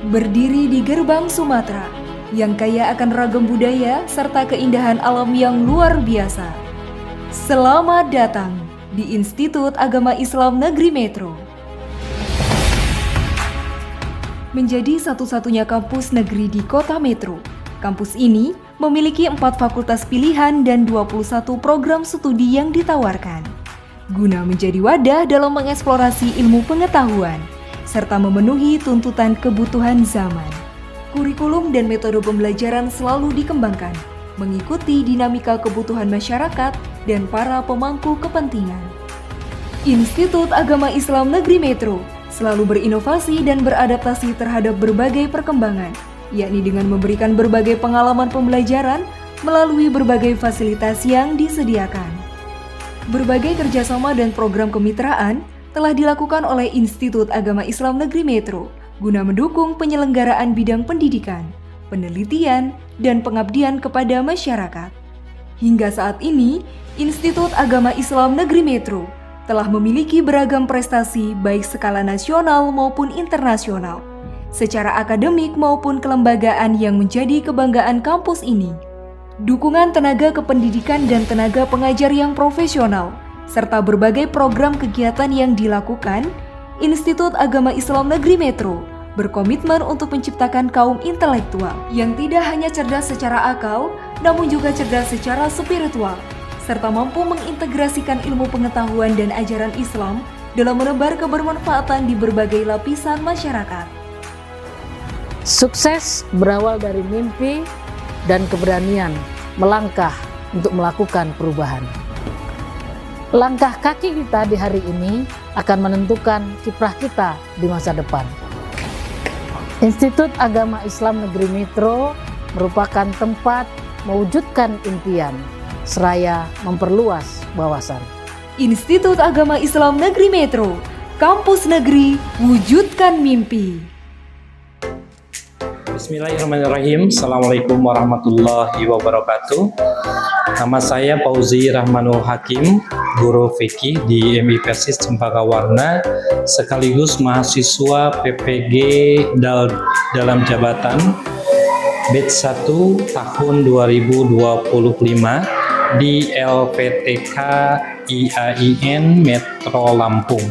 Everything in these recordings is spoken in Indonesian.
Berdiri di gerbang Sumatera, yang kaya akan ragam budaya serta keindahan alam yang luar biasa. Selamat datang di Institut Agama Islam Negeri Metro. Menjadi satu-satunya kampus negeri di kota Metro, kampus ini memiliki 4 fakultas pilihan dan 21 program studi yang ditawarkan, guna menjadi wadah dalam mengeksplorasi ilmu pengetahuan, serta memenuhi tuntutan kebutuhan zaman. Kurikulum dan metode pembelajaran selalu dikembangkan, mengikuti dinamika kebutuhan masyarakat dan para pemangku kepentingan. Institut Agama Islam Negeri Metro selalu berinovasi dan beradaptasi terhadap berbagai perkembangan, yakni dengan memberikan berbagai pengalaman pembelajaran melalui berbagai fasilitas yang disediakan. Berbagai kerjasama dan program kemitraan telah dilakukan oleh Institut Agama Islam Negeri Metro guna mendukung penyelenggaraan bidang pendidikan, penelitian, dan pengabdian kepada masyarakat. Hingga saat ini, Institut Agama Islam Negeri Metro telah memiliki beragam prestasi baik skala nasional maupun internasional, secara akademik maupun kelembagaan yang menjadi kebanggaan kampus ini. Dukungan tenaga kependidikan dan tenaga pengajar yang profesional, serta berbagai program kegiatan yang dilakukan, Institut Agama Islam Negeri Metro berkomitmen untuk menciptakan kaum intelektual yang tidak hanya cerdas secara akal, namun juga cerdas secara spiritual, serta mampu mengintegrasikan ilmu pengetahuan dan ajaran Islam dalam menebar kebermanfaatan di berbagai lapisan masyarakat. Sukses berawal dari mimpi dan keberanian melangkah untuk melakukan perubahan. Langkah kaki kita di hari ini akan menentukan kiprah kita di masa depan. Institut Agama Islam Negeri Metro merupakan tempat mewujudkan impian, seraya memperluas wawasan. Institut Agama Islam Negeri Metro, kampus negeri, wujudkan mimpi. Bismillahirrahmanirrahim. Assalamualaikum warahmatullahi wabarakatuh. Nama saya Fauzi Rahmanul Hakim, guru fikih di MI Persis Cempaka Warna, sekaligus mahasiswa PPG dalam jabatan batch 1 tahun 2025 di LPTK IAIN Metro Lampung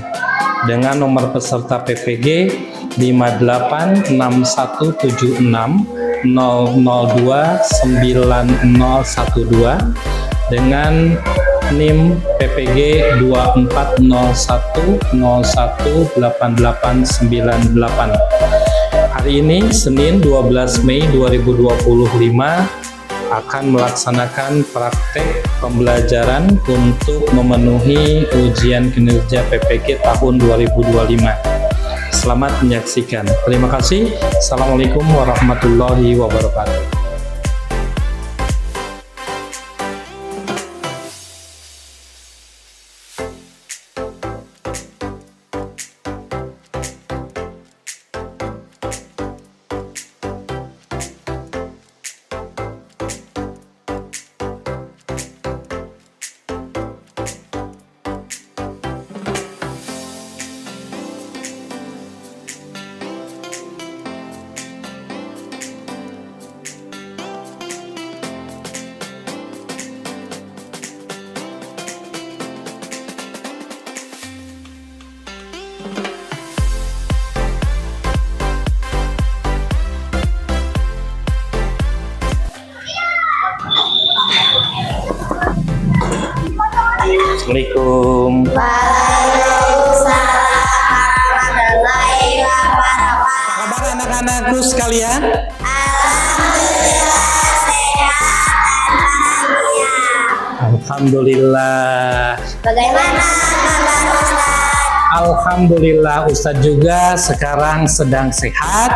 dengan nomor peserta PPG 586160029012 dengan NIM PPG 2401018898. Hari ini Senin 12 Mei 2025 akan melaksanakan praktek pembelajaran untuk memenuhi ujian kinerja PPG tahun 2025. Selamat menyaksikan. Terima kasih. Assalamualaikum warahmatullahi wabarakatuh. Assalamualaikum. Waalaikumsalam warahmatullahi wabarakatuh. Apa kabar anak-anakku sekalian? Alhamdulillah sehat dan bahagia. Alhamdulillah. Bagaimana kabar Ustaz? Alhamdulillah Ustadz juga sekarang sedang sehat,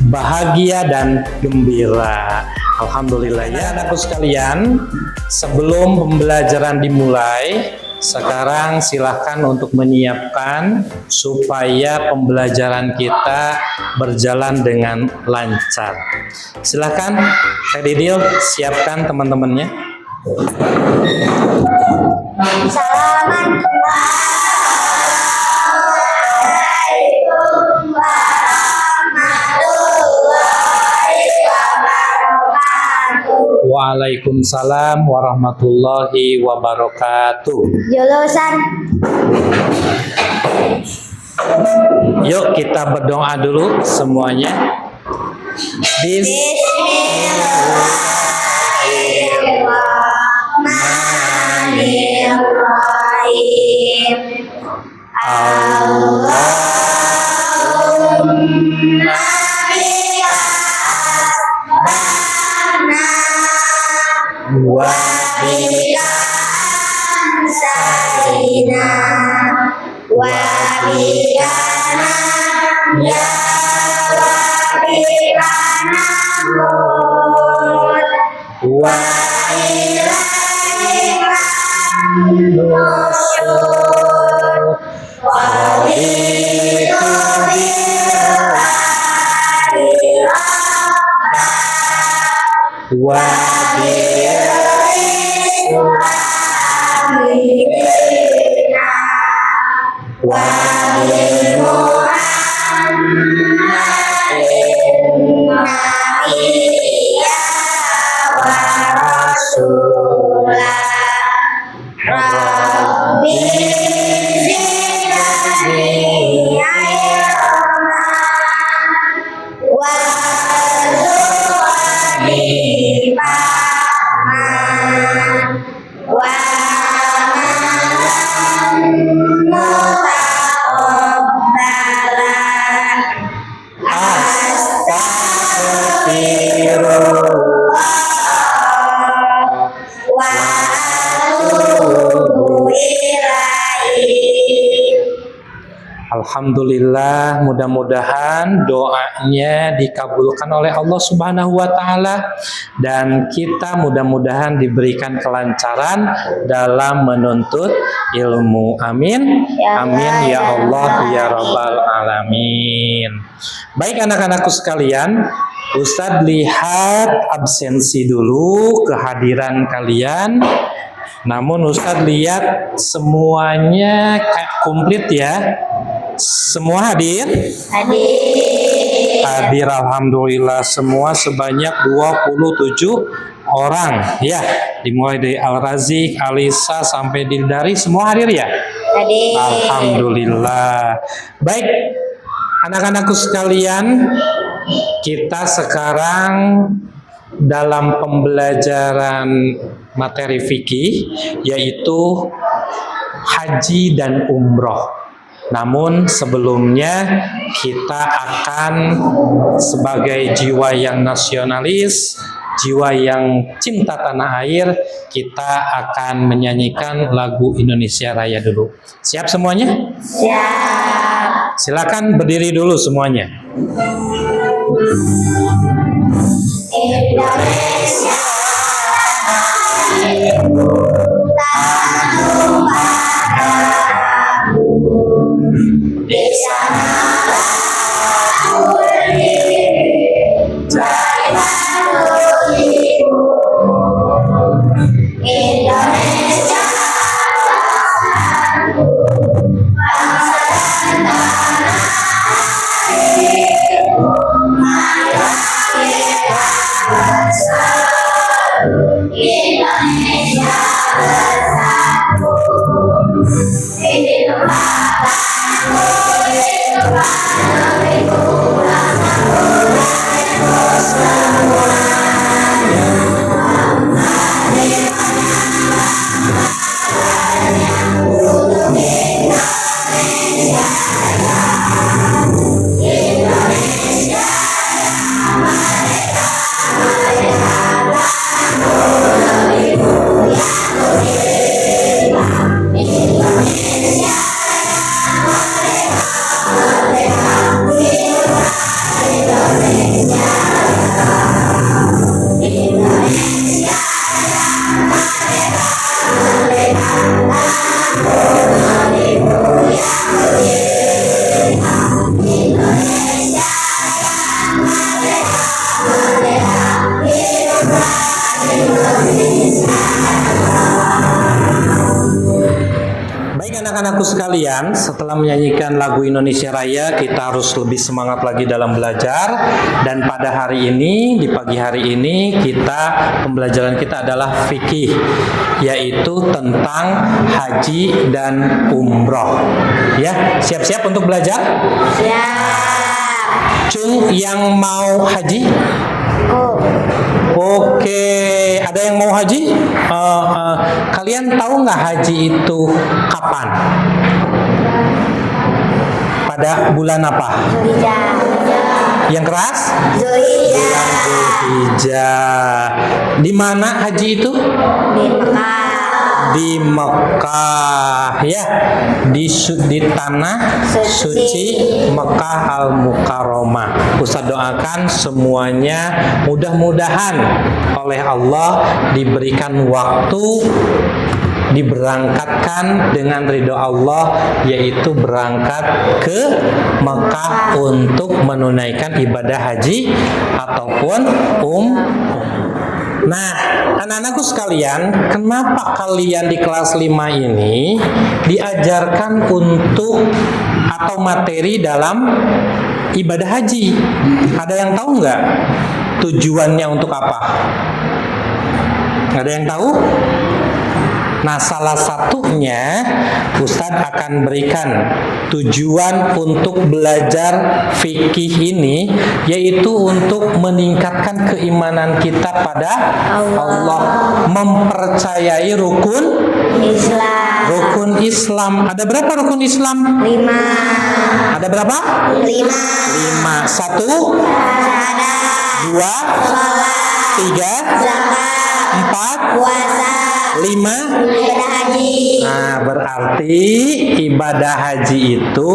bahagia dan gembira. Alhamdulillah ya anakku sekalian. Sebelum pembelajaran dimulai, sekarang silahkan untuk menyiapkan supaya pembelajaran kita berjalan dengan lancar. Silahkan Kak Didil siapkan teman-temannya. Assalamualaikum warahmatullahi Waalaikumsalam warahmatullahi wabarakatuh. Jurusan Yuk kita berdoa dulu semuanya. Bismillahirrahmanirrahim. Allahumma bika asbahna wa bika amsayna wa bika nahya wa bika namut wa ilaika nusyur wa bitu billahi Wa amina wa bimuhammadin nabiyya wa rasulah. Rabbi zidni ilma warzuqni fahman wa amalan mutaqabbalan. Astaghfirullah wa atubu ilaih. Alhamdulillah, mudah-mudahan doanya dikabulkan oleh Allah Subhanahu wa taala dan kita mudah-mudahan diberikan kelancaran dalam menuntut ilmu. Amin. Amin ya Allah ya rabbal alamin. Baik anak-anakku sekalian, Ustadz lihat absensi dulu kehadiran kalian. Namun Ustadz lihat semuanya komplit ya. Semua hadir? Hadir, alhamdulillah semua sebanyak 27 orang ya. Dimulai dari Al-Razik, Alisa sampai Dildari semua hadir ya? Alhamdulillah. Baik, anak-anakku sekalian, kita sekarang dalam pembelajaran materi fikih yaitu haji dan umroh. Namun sebelumnya kita akan sebagai jiwa yang nasionalis, jiwa yang cinta tanah air, kita akan menyanyikan lagu Indonesia Raya dulu. Siap semuanya? Siap. Silakan berdiri dulu semuanya. Indonesia di sana Indonesia bangsa dan tanah airku, marilah kita bersatu. Indonesia bersatu. Hiduplah bangsa, hiduplah negeriku, Indonesia anak-anakku sekalian, setelah menyanyikan lagu Indonesia Raya, kita harus lebih semangat lagi dalam belajar. Dan pada hari ini, di pagi hari ini, pembelajaran kita adalah fikih, yaitu tentang haji dan umroh. Ya, siap-siap untuk belajar? Cung yang mau haji? Oke, ada yang mau haji? Kalian tahu nggak haji itu kapan? Pada bulan apa? Yang keras? Bulan Zulhijjah. Di mana haji itu? Di Mekah, ya, di tanah suci Mekah Al-Mukarramah. Ustaz doakan semuanya mudah-mudahan oleh Allah diberikan waktu, diberangkatkan dengan ridho Allah, yaitu berangkat ke Mekah untuk menunaikan ibadah haji ataupun Nah, anak-anakku sekalian, kenapa kalian di kelas 5 ini diajarkan untuk atau materi dalam ibadah haji? Ada yang tahu nggak tujuannya untuk apa? Ada yang tahu? Nah, salah satunya Ustadz akan berikan tujuan untuk belajar fikih ini, yaitu untuk meningkatkan keimanan kita pada Allah, mempercayai rukun Islam. Ada berapa rukun Islam? 5. Ada berapa? 5. 1, 2, 3, 4, Puasa. 5. Ibadah haji. Nah, berarti ibadah haji itu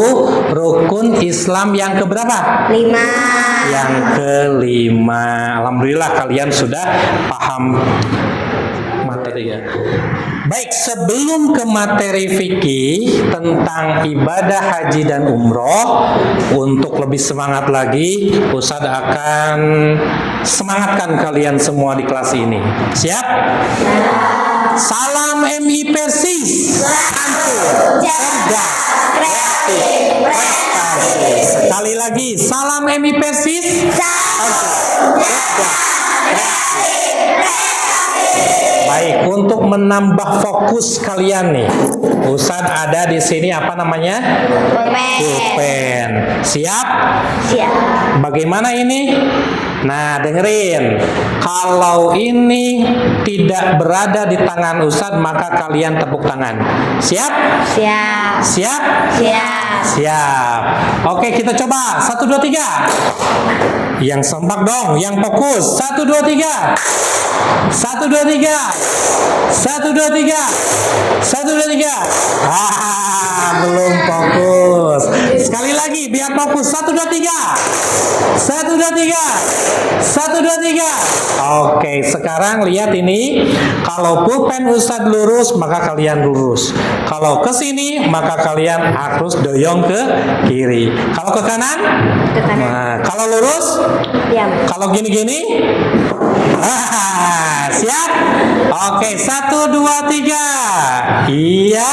rukun Islam yang keberapa? 5. Yang kelima. Alhamdulillah kalian sudah paham materinya. Baik, sebelum ke materi fikih tentang ibadah haji dan umroh, untuk lebih semangat lagi, Ustadz akan semangatkan kalian semua di kelas ini. Siap? Salam MI Persis. Cerdas, kreatif, prestasi. Sekali lagi, salam MI Persis. Baik, untuk menambah fokus kalian nih, Ustadz ada di sini apa namanya? Pulpen. Siap? Siap. Bagaimana ini? Nah, dengerin. Kalau ini tidak berada di tangan Ustadz, maka kalian tepuk tangan. Siap? Siap. Siap? Siap. Siap. Oke, kita coba. 1, 2, 3. Yang sempak dong, yang fokus. 1, 2, 3. 1, 2, 3. 1, 2, 3. 1, 2, 3. Belum fokus. Sekali lagi, biar fokus. 1, 2, 3. 1, 2, 3. 1, 2, 3. Oke, sekarang lihat ini. Kalau pulpen Ustadz lurus, maka kalian lurus. Kalau ke sini, maka kalian harus doyong ke kiri. Kalau ke kanan? Ke kanan. Nah, kalau lurus? Diam. Kalau gini-gini? Siap? Oke, 1, 2, 3. Iya.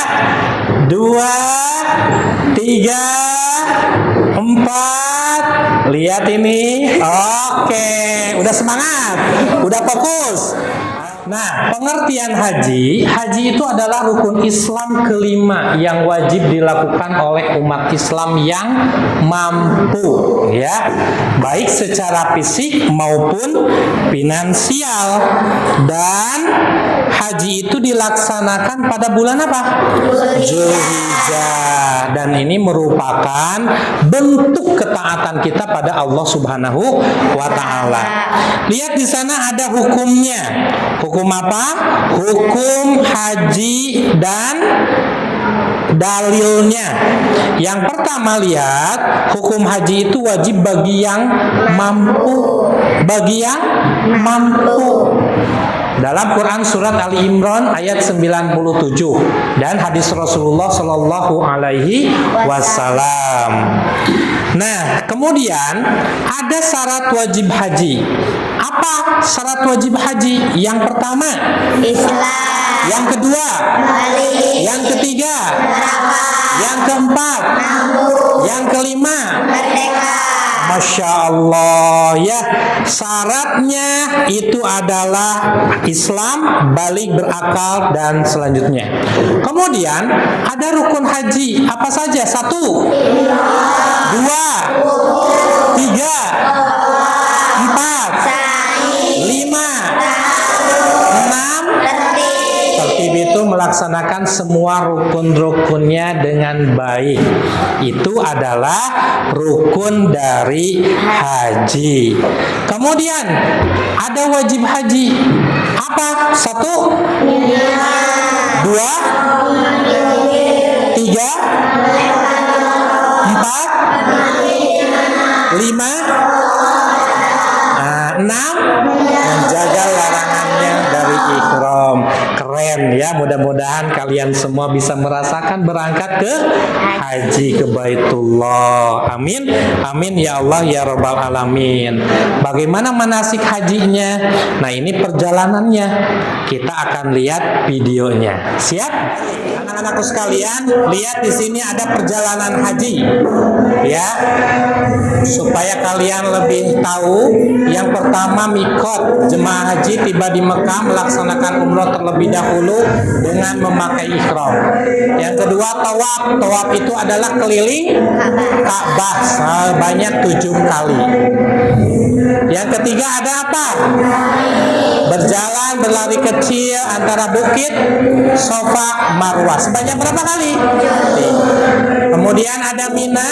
2, 3, 4. Lihat ini. Oke, udah semangat, udah fokus. Nah, pengertian haji itu adalah rukun Islam kelima yang wajib dilakukan oleh umat Islam yang mampu, ya, baik secara fisik maupun finansial. Dan haji itu dilaksanakan pada bulan apa? Zulhijjah. Dan ini merupakan bentuk ketaatan kita pada Allah Subhanahu wa Ta'ala. Lihat di sana ada hukumnya. Hukum apa? Hukum haji dan dalilnya. Yang pertama, lihat, hukum haji itu wajib bagi yang mampu. Bagi yang mampu. Dalam Quran surat Ali Imran ayat 97 dan hadis Rasulullah Shallallahu Alaihi Wasallam. Nah, kemudian ada syarat wajib haji. Apa syarat wajib haji? Yang pertama, Islam. Yang kedua, yang ketiga, yang keempat, yang kelima. Masya Allah ya, syaratnya itu adalah Islam, balik, berakal, dan selanjutnya. Kemudian ada rukun haji apa saja? 1, 2, 3, 4, 5, 6. Tertib itu melaksanakan semua rukun-rukunnya dengan baik. Itu adalah rukun dari haji. Kemudian ada wajib haji. Apa? 1, 2, 3, 4, 5, 6. Menjaga larangannya dari ihram. Keren ya, mudah-mudahan kalian semua bisa merasakan berangkat ke haji ke Baitullah. Amin, amin ya Allah ya Rabbal Alamin. Bagaimana manasik hajinya? Nah, ini perjalanannya. Kita akan lihat videonya. Siap? Anak-anakku sekalian, lihat di sini ada perjalanan haji. Ya. Supaya kalian lebih tahu, yang pertama mikot, jemaah haji tiba di Mekah melaksanakan umroh terlebih dahulu dengan memakai ihram. Yang kedua tawaf. Tawaf itu adalah keliling Ka'bah sebanyak 7 kali. Yang ketiga ada apa? Berjalan berlari kecil antara bukit Safa Marwah sebanyak berapa kali? Kemudian ada Mina.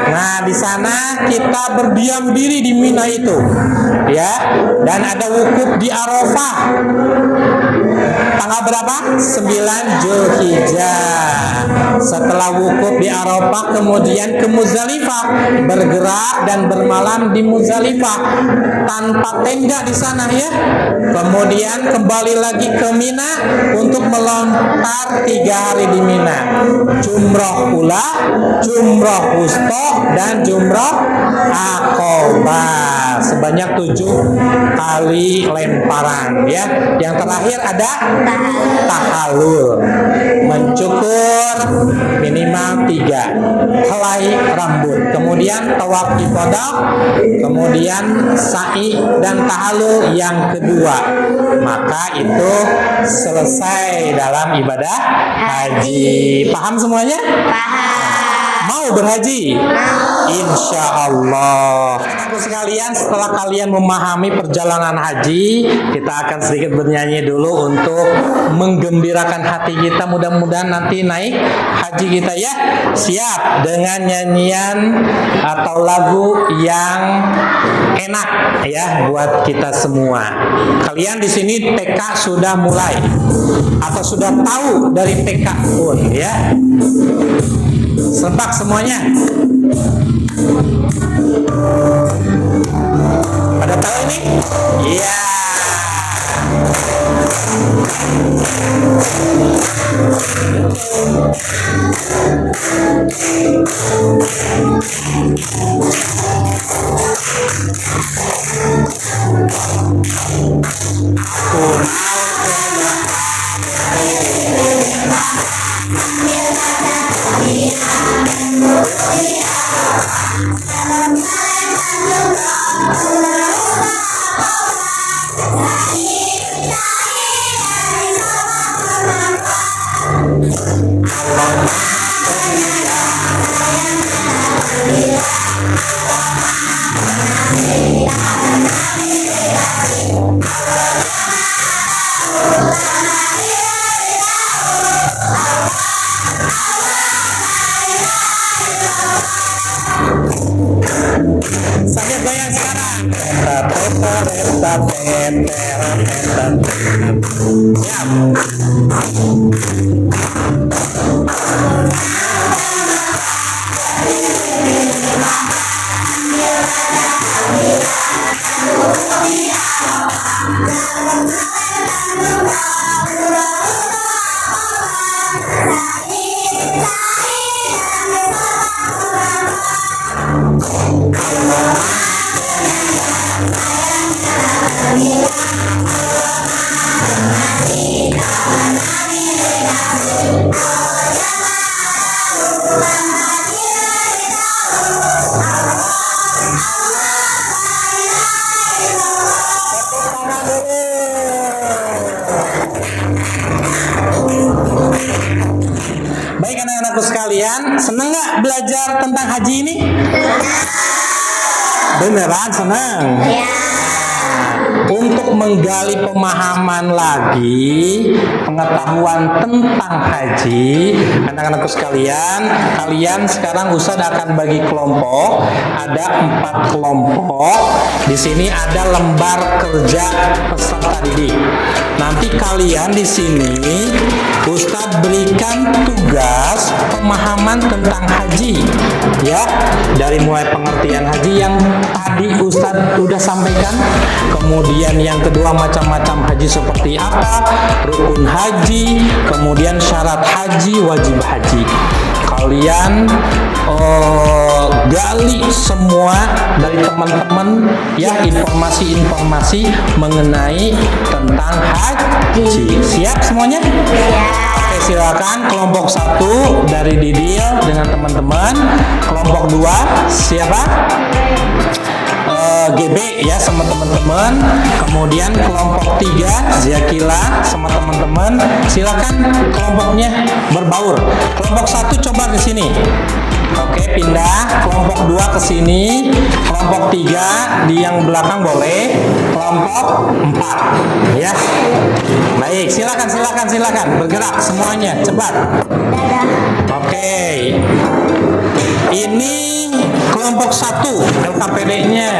Nah, di sana kita berdiam diri di Mina itu, ya. Dan ada wukuf di Arafah. Tanggal berapa? 9 Zulhijjah. Setelah wukuf di Arafah, kemudian ke Muzdalifah, bergerak dan bermalam di Muzdalifah tanpa tenda di sana ya. Kemudian kembali lagi ke Mina untuk melontar 3 hari di Mina. Jumroh ula, jumroh wusta, dan jumroh Aqobah sebanyak 7 kali lemparan ya. Yang terakhir ada tahallul, mencukur minimal 3 helai rambut, kemudian tawaf ifadah, kemudian sa'i dan tahallul yang kedua. Maka itu selesai dalam ibadah haji. Paham semuanya? Mau berhaji? Insya Allah. Anak sekalian, setelah kalian memahami perjalanan haji, kita akan sedikit bernyanyi dulu untuk menggembirakan hati kita. Mudah-mudahan nanti naik haji kita ya. Siap dengan nyanyian atau lagu yang enak ya buat kita semua. Kalian di sini TK sudah mulai atau sudah tahu dari TK pun ya. Sertak semuanya. Pada tahu ini? Iya. Sambil goyang sekarang. Siap. Baik anak-anakku sekalian, senang nggak belajar tentang haji ini? Beneran senang? Ya. Untuk menggali pemahaman lagi, pengetahuan tentang haji, anak-anakku sekalian, kalian sekarang Ustadz akan bagi kelompok. Ada 4 kelompok. Di sini ada lembar kerja peserta didik. Nanti kalian di sini Ustadz berikan tugas pemahaman tentang haji, ya, dari mulai pengertian haji yang tadi Ustadz udah sampaikan. Kemudian yang kedua, macam-macam haji seperti apa, rukun haji, kemudian syarat haji, wajib haji. Kalian gali semua dari teman-teman, ya, informasi-informasi mengenai tentang haji. Siap semuanya? Oke, silakan. Kelompok 1 dari Didil dengan teman-teman. Kelompok 2 siapa? GB ya sama teman-teman. Kemudian kelompok 3 Zakila sama teman-teman. Silakan kelompoknya berbaur. Kelompok 1 coba ke sini. Oke, pindah. Kelompok 2 ke sini. Kelompok 3 di yang belakang boleh. Kelompok 4 ya. Baik, silakan bergerak semuanya, cepat. Oke. Ini kelompok 1 LKPD-nya.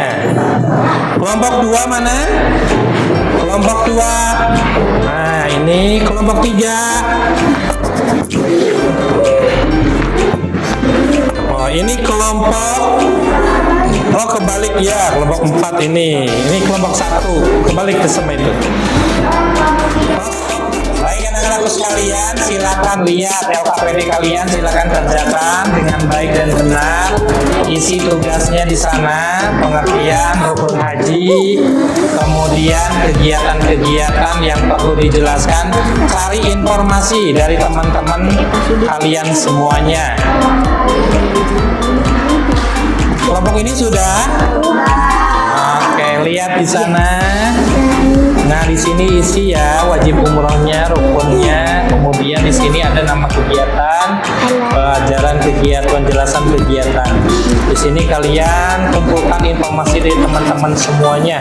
Kelompok 2 mana? Kelompok 2. Nah, ini kelompok 3. Oh, ini kelompok. Oh, kebalik ya, kelompok 4 ini. Ini kelompok 1. Kebalik ke sama itu. Baik anak-anakku sekalian, silakan lihat LKPD kalian, silakan kerjakan dengan baik dan benar. Isi tugasnya di sana, pengertian rukun haji, kemudian kegiatan-kegiatan yang perlu dijelaskan. Cari informasi dari teman-teman kalian semuanya. Kelompok ini sudah? Oke, lihat di sana. Nah, di sini isi ya wajib umrohnya, rukunnya. Kemudian di sini ada nama kegiatan, pelajaran kegiatan, penjelasan kegiatan. Di sini kalian kumpulkan informasi dari teman-teman semuanya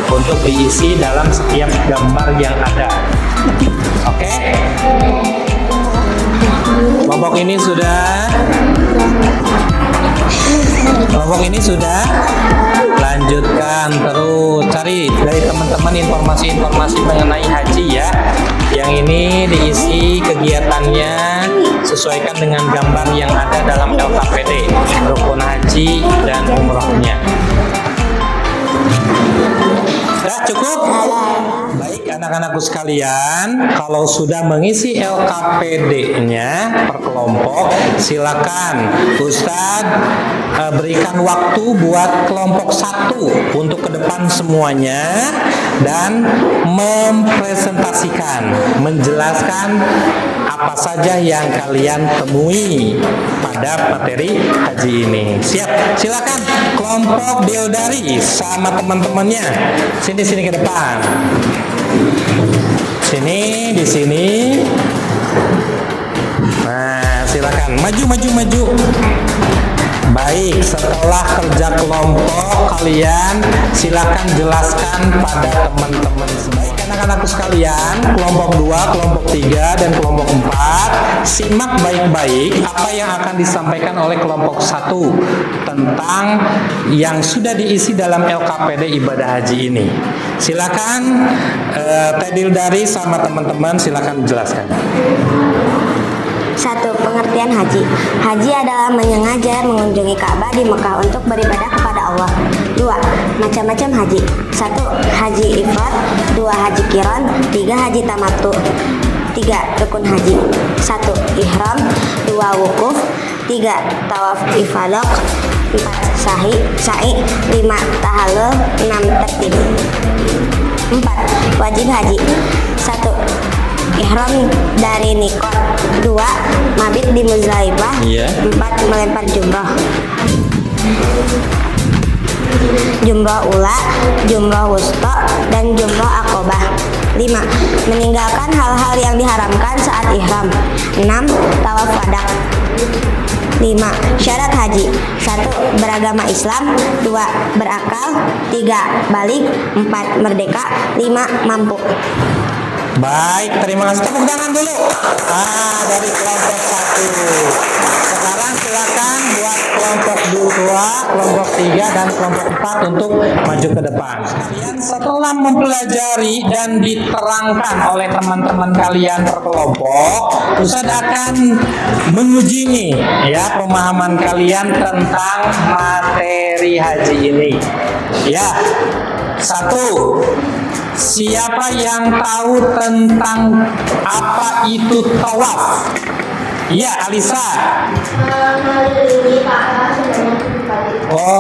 untuk diisi dalam setiap gambar yang ada. Oke? Kelompok ini sudah? Kelompok ini sudah? Lanjutkan terus, cari dari teman-teman informasi-informasi mengenai haji ya. Yang ini diisi kegiatannya sesuaikan dengan gambar yang ada dalam LKPD, rukun haji dan umrohnya. Sudah cukup? Baik anak-anakku sekalian, kalau sudah mengisi LKPD-nya per kelompok, silakan Ustadz berikan waktu buat kelompok 1 untuk ke depan semuanya dan mempresentasikan, menjelaskan apa saja yang kalian temui pada materi haji ini. Siap? Silakan kelompok Deodari sama teman-temannya. Sini ke depan. Sini, di sini. Nah, silakan maju. Baik, setelah kerja kelompok kalian silakan jelaskan pada teman-teman. Baik anak-anakku sekalian, kelompok 2, kelompok 3 dan kelompok 4, simak baik-baik apa yang akan disampaikan oleh kelompok 1 tentang yang sudah diisi dalam LKPD ibadah haji ini. Silakan Tedil Dari sama teman-teman silakan jelaskan. 1. Pengertian haji. Haji adalah menyengaja mengunjungi Ka'bah di Mekah untuk beribadah kepada Allah. 2. Macam-macam haji. 1. Haji ifrad. 2. Haji qiran. 3. Haji tamattu. 3. Rukun haji. 1. Ihram. 2. Wukuf. 3. Tawaf ifadah. 4. Sa'i. 5. Tahallul. 6. Tertib. 4. Wajib haji. 1. Ihram dari nikot. 2. Mabit di Muzdalifah. 4. Melempar jumroh. Jumroh ula, jumroh wusta, dan jumroh akobah. 5. Meninggalkan hal-hal yang diharamkan saat ihram. 6. Tawaf wadah. 5. Syarat haji. 1. Beragama Islam. 2. Berakal. 3. Balik. 4. Merdeka. 5. Mampu. Baik, terima kasih. Tepuk tangan dulu. Dari kelompok 1. Sekarang silakan buat kelompok 2, kelompok 3, dan kelompok 4 untuk maju ke depan. Kalian setelah mempelajari dan diterangkan oleh teman-teman kalian per kelompok, Ustadz akan menguji nih ya pemahaman kalian tentang materi haji ini. Ya, 1. Siapa yang tahu tentang apa itu tawaf? Iya, Alisa.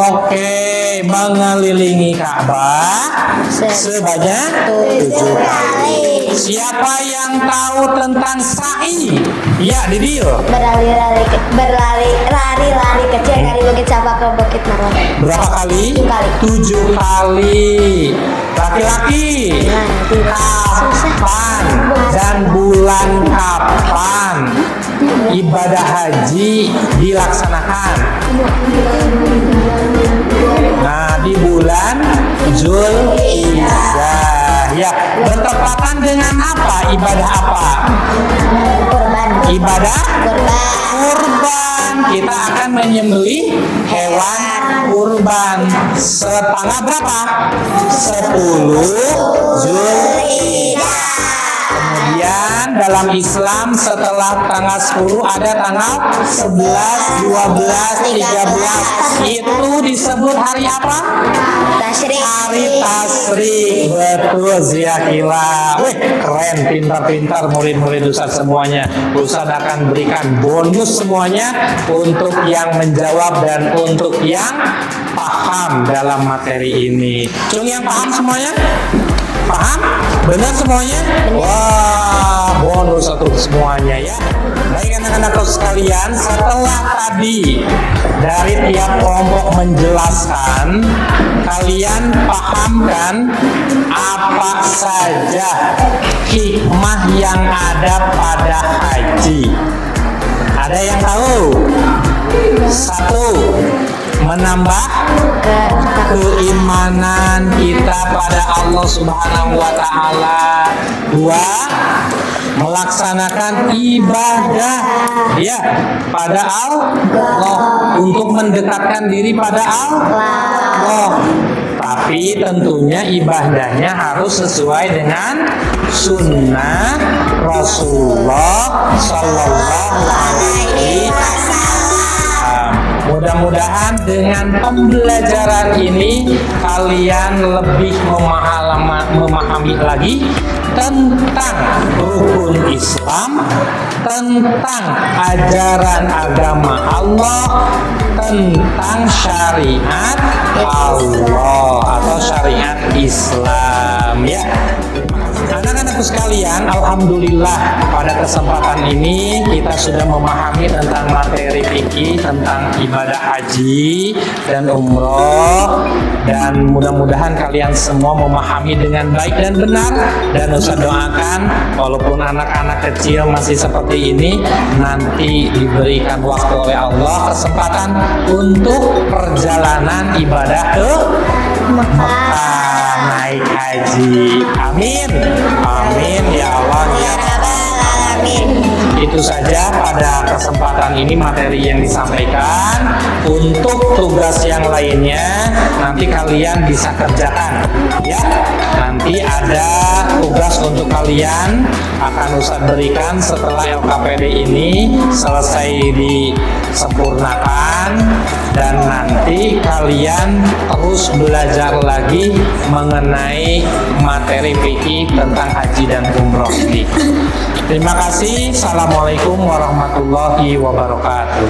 Oke, mengelilingi Ka'bah sebanyak 7 kali. Siapa yang tahu tentang sa'i? Iya, Didil. Berlari kecil dari Bukit Safa ke Bukit Marwah. Berapa kali? 7 kali. Laki-laki. Kapan dan bulan kapan ibadah haji dilaksanakan? Nah, di bulan Zulhijjah. Ya, bertepatan dengan apa? Ibadah apa? Kurban. Ibadah kurban. Kita akan menyembelih hewan kurban setanggal berapa? 10 Zulhijjah. Kemudian dalam Islam setelah tanggal 10 ada tanggal 11, 12, 13. Itu disebut hari apa? Tasyrik. Hari Tasyrik. Betul, Ziakila. Wih, keren, pintar-pintar murid-murid Ustadz semuanya. Ustadz akan berikan bonus semuanya untuk yang menjawab dan untuk yang paham dalam materi ini. Cung, yang paham semuanya? Paham? Benar semuanya? Wah, bonus satu semuanya ya. Baik anak-anakku sekalian, setelah tadi dari tiap kelompok menjelaskan, kalian pahamkan apa saja hikmah yang ada pada haji. Ada yang tahu? 1. Menambah keimanan kita pada Allah Subhanahu wa Ta'ala. 2. Melaksanakan ibadah ya pada Allah, untuk mendekatkan diri pada Allah. Tapi tentunya ibadahnya harus sesuai dengan sunnah Rasulullah Sallallahu Alaihi Wasallam. Mudah-mudahan dengan pembelajaran ini kalian lebih memahami lagi tentang rukun Islam, tentang ajaran agama Allah, tentang syariat Allah atau syariat Islam ya. Anak-anakku sekalian, alhamdulillah pada kesempatan ini kita sudah memahami tentang materi fikih tentang ibadah haji dan umroh, dan mudah-mudahan kalian semua memahami dengan baik dan benar. Dan Ustaz doakan walaupun anak-anak kecil masih seperti ini, nanti diberikan waktu oleh Allah kesempatan untuk perjalanan ibadah ke Mekah naik haji. Amin. Amin ya Allah ya Rabbal Alamin. Itu saja pada kesempatan ini materi yang disampaikan. Untuk tugas yang lainnya nanti kalian bisa kerjakan ya. Nanti ada tugas untuk kalian akan Ustadz berikan setelah LKPD ini selesai disempurnakan, dan nanti kalian terus belajar lagi mengenai materi fikih tentang haji dan umroh ini. Terima kasih. Assalamualaikum warahmatullahi wabarakatuh.